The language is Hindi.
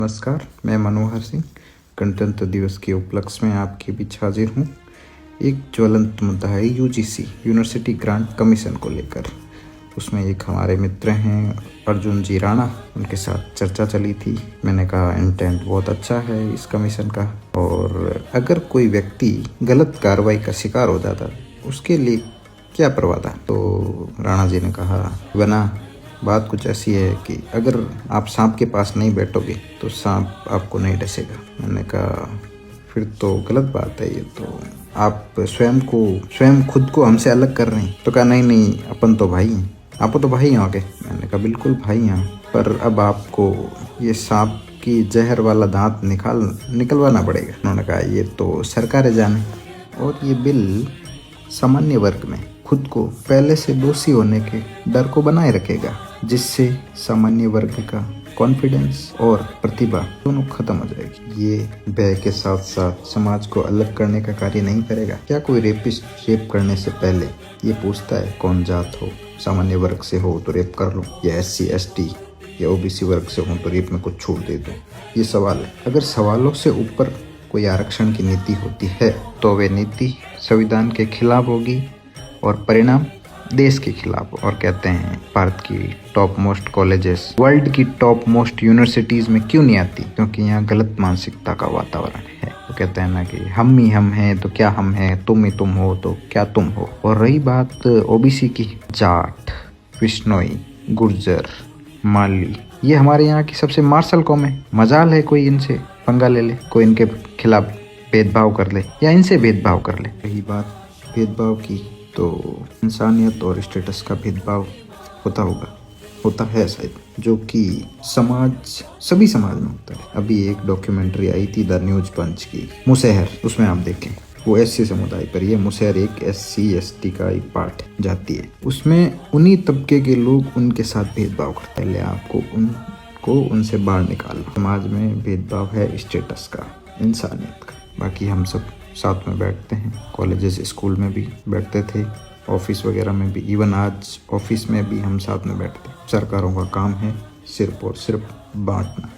नमस्कार, मैं मनोहर सिंह गणतंत्र दिवस के उपलक्ष्य में आपके बीच हाजिर हूँ। एक ज्वलंत मुद्दा है यूजीसी यूनिवर्सिटी ग्रांट कमीशन को लेकर। उसमें एक हमारे मित्र हैं अर्जुन जी राणा, उनके साथ चर्चा चली थी। मैंने कहा इंटेंट बहुत अच्छा है इस कमीशन का, और अगर कोई व्यक्ति गलत कार्रवाई का शिकार हो जाता उसके लिए क्या प्रावधान। तो राणा जी ने कहा बना बात कुछ ऐसी है कि अगर आप सांप के पास नहीं बैठोगे तो सांप आपको नहीं डसेगा। मैंने कहा फिर तो गलत बात है, ये तो आप स्वयं खुद को हमसे अलग कर रहे हैं। तो कहा नहीं अपन तो भाई हैं, आप तो भाई हैं आगे। मैंने कहा बिल्कुल भाई हैं, पर अब आपको ये सांप की जहर वाला दांत निकलवाना पड़ेगा। उन्होंने कहा ये तो सरकार जाने, और ये बिल सामान्य वर्ग में खुद को पहले से दोषी होने के डर को बनाए रखेगा, जिससे सामान्य वर्ग का कॉन्फिडेंस और प्रतिभा दोनों खत्म हो जाएगी। ये भय के साथ साथ समाज को अलग करने का कार्य नहीं करेगा। क्या कोई रेपिस्ट रेप करने से पहले ये पूछता है कौन जात हो? सामान्य वर्ग से हो तो रेप कर लो, या SC ST या OBC वर्ग से हो तो रेप में कुछ छूट दे दो? ये सवाल है। अगर सवालों से ऊपर कोई आरक्षण की नीति होती है तो वे नीति संविधान के खिलाफ होगी और परिणाम देश के खिलाफ। और कहते हैं भारत की टॉप मोस्ट कॉलेजेस वर्ल्ड की टॉप मोस्ट यूनिवर्सिटीज में क्यों नहीं आती? क्योंकि यहाँ गलत मानसिकता का वातावरण है। तो कहते हैं ना कि हम ही हम हैं तो क्या हम हैं, तुम ही तुम हो तो क्या तुम हो। और रही बात OBC की, जाट, बिश्नोई, गुर्जर, माली, ये हमारे यहाँ की सबसे मार्शल कौम है। मजाल है कोई इनसे पंगा ले ले, कोई इनके खिलाफ भेदभाव कर ले या इनसे भेदभाव कर ले। रही बात भेदभाव की, तो इंसानियत और स्टेटस का भेदभाव होता है शायद, जो कि सभी समाज में होता है। अभी एक डॉक्यूमेंट्री आई थी द न्यूज पंच की, मुसहर, उसमें आप देखें वो SC समुदाय पर ये मुसहर एक SC ST का एक पार्ट जाती है। उसमें उन्हीं तबके के लोग उनके साथ भेदभाव करते हैं। आपको उनसे बाहर निकालना। समाज में भेदभाव है स्टेटस का, इंसानियत का। बाकी हम सब साथ में बैठते हैं, कॉलेजेस स्कूल में भी बैठते थे, ऑफिस वगैरह में भी, इवन आज ऑफिस में भी हम साथ में बैठते हैं। सरकारों का काम है सिर्फ और सिर्फ बांटना।